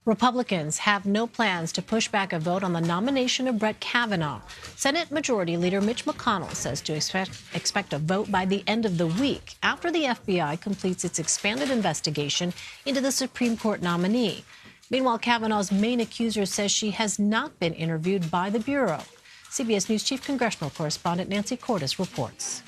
Republicans have no plans to push back a vote on the nomination of Brett Kavanaugh. Senate Majority Leader Mitch McConnell says to expect a vote by the end of the week after the FBI completes its expanded investigation into the Supreme Court nominee. Meanwhile, Kavanaugh's main accuser says she has not been interviewed by the Bureau. CBS News Chief Congressional Correspondent Nancy Cordes reports.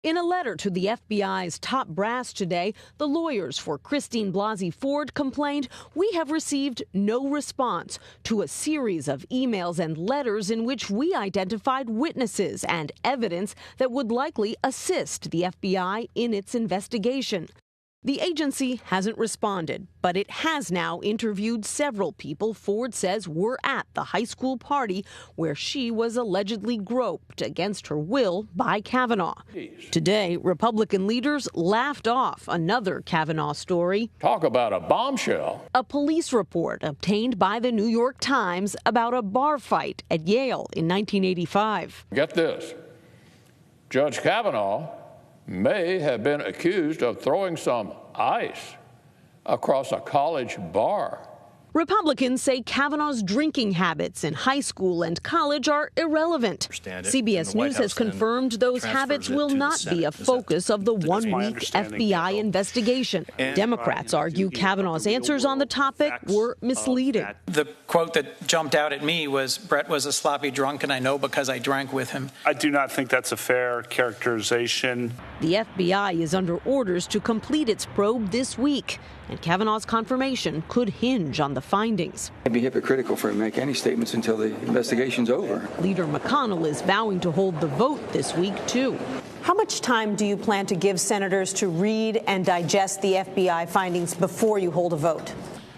In a letter to the FBI's top brass today, the lawyers for Christine Blasey Ford complained, "We have received no response to a series of emails and letters in which we identified witnesses and evidence that would likely assist the FBI in its investigation." The agency hasn't responded, but it has now interviewed several people Ford says were at the high school party where she was allegedly groped against her will by Kavanaugh. Today, Republican leaders laughed off another Kavanaugh story. Talk about a bombshell. A police report obtained by the New York Times about a bar fight at Yale in 1985. Get this. Judge Kavanaugh may have been accused of throwing some ice across a college bar. Republicans say Kavanaugh's drinking habits in high school and college are irrelevant. CBS News has confirmed those habits will not be a focus of the one-week FBI investigation. Democrats argue Kavanaugh's answers on the topic were misleading. The quote that jumped out at me was, "Brett was a sloppy drunk, and I know because I drank with him." I do not think that's a fair characterization. The FBI is under orders to complete its probe this week, and Kavanaugh's confirmation could hinge on the findings. It'd be hypocritical for him to make any statements until the investigation's over. Leader McConnell is vowing to hold the vote this week, too. How much time do you plan to give senators to read and digest the FBI findings before you hold a vote?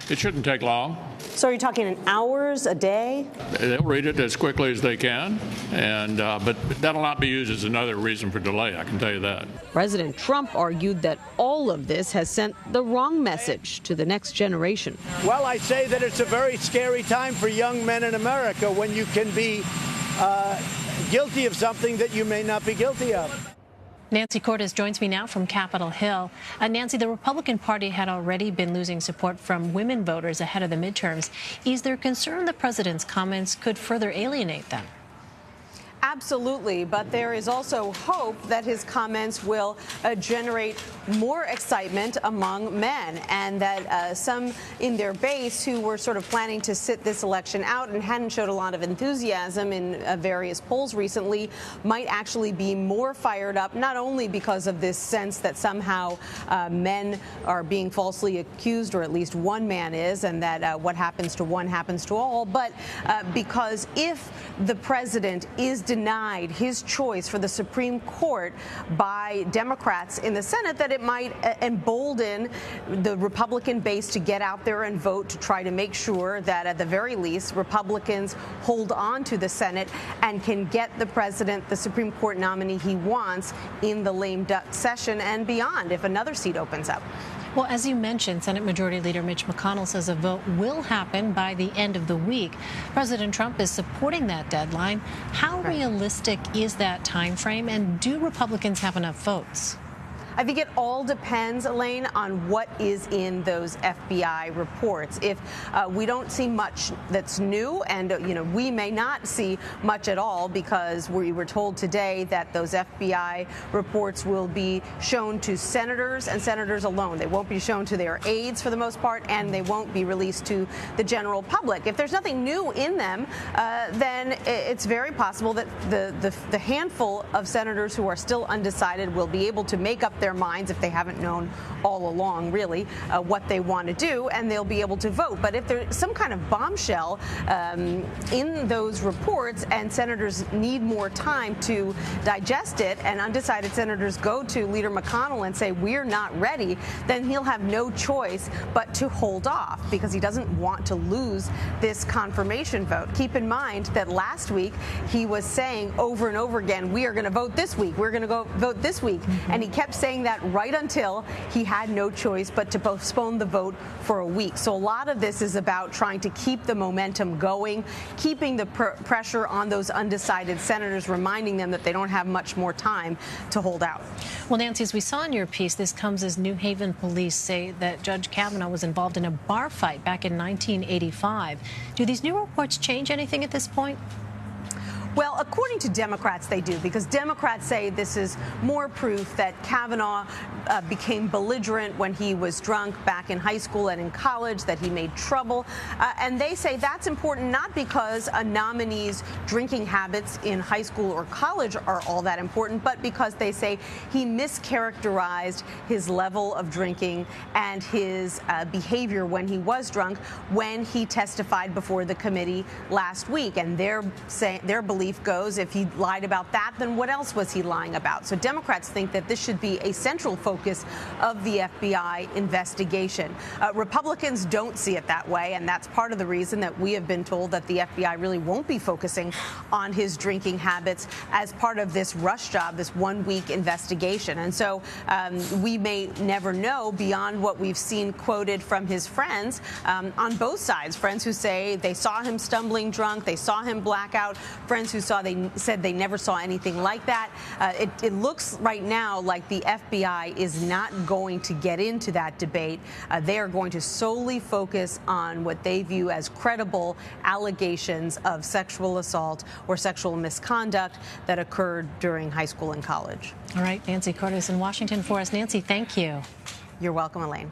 It shouldn't take long. So are you talking in hours, a day? They'll read it as quickly as they can, but that'll not be used as another reason for delay, I can tell you that. President Trump argued that all of this has sent the wrong message to the next generation. Well, I say that it's a very scary time for young men in America when you can be guilty of something that you may not be guilty of. Nancy Cordes joins me now from Capitol Hill. Nancy, the Republican Party had already been losing support from women voters ahead of the midterms. Is there concern the president's comments could further alienate them? Absolutely, but there is also hope that his comments will generate more excitement among men, and that some in their base who were sort of planning to sit this election out and hadn't showed a lot of enthusiasm in various polls recently might actually be more fired up, not only because of this sense that somehow men are being falsely accused, or at least one man is, and that what happens to one happens to all, but because if the president is denied his choice for the Supreme Court by Democrats in the Senate, that it might embolden the Republican base to get out there and vote to try to make sure that at the very least Republicans hold on to the Senate and can get the president the Supreme Court nominee he wants in the lame duck session and beyond if another seat opens up. Well, as you mentioned, Senate Majority Leader Mitch McConnell says a vote will happen by the end of the week. President Trump is supporting that deadline. How realistic is that time frame, and do Republicans have enough votes? I think it all depends, Elaine, on what is in those FBI reports. If we don't see much that's new, and we may not see much at all, because we were told today that those FBI reports will be shown to senators and senators alone. They won't be shown to their aides for the most part, and they won't be released to the general public. If there's nothing new in them, then it's very possible that the handful of senators who are still undecided will be able to make up their minds, if they haven't known all along, really, what they want to do, and they'll be able to vote. But if there's some kind of bombshell in those reports and senators need more time to digest it, and undecided senators go to Leader McConnell and say, we're not ready, then he'll have no choice but to hold off, because he doesn't want to lose this confirmation vote. Keep in mind that last week he was saying over and over again, we are going to vote this week, we're going to go vote this week, and he kept saying saying that right until he had no choice but to postpone the vote for a week. So a lot of this is about trying to keep the momentum going, keeping the pressure on those undecided senators, reminding them that they don't have much more time to hold out. Well, Nancy, as we saw in your piece, this comes as New Haven police say that Judge Kavanaugh was involved in a bar fight back in 1985. Do these new reports change anything at this point? Well, according to Democrats, they do, because Democrats say this is more proof that Kavanaugh became belligerent when he was drunk back in high school and in college, that he made trouble. And they say that's important not because a nominee's drinking habits in high school or college are all that important, but because they say he mischaracterized his level of drinking and his behavior when he was drunk when he testified before the committee last week. And their belief goes, if he lied about that, then what else was he lying about? So Democrats think that this should be a central focus of the FBI investigation. Republicans don't see it that way, and that's part of the reason that we have been told that the FBI really won't be focusing on his drinking habits as part of this rush job, this one-week investigation. And so we may never know beyond what we've seen quoted from his friends on both sides, friends who say they saw him stumbling drunk, they saw him black out, friends who said they never saw anything like that. It looks right now like the FBI is not going to get into that debate. They are going to solely focus on what they view as credible allegations of sexual assault or sexual misconduct that occurred during high school and college. All right, Nancy Cordes in Washington for us. Nancy, thank you. You're welcome, Elaine.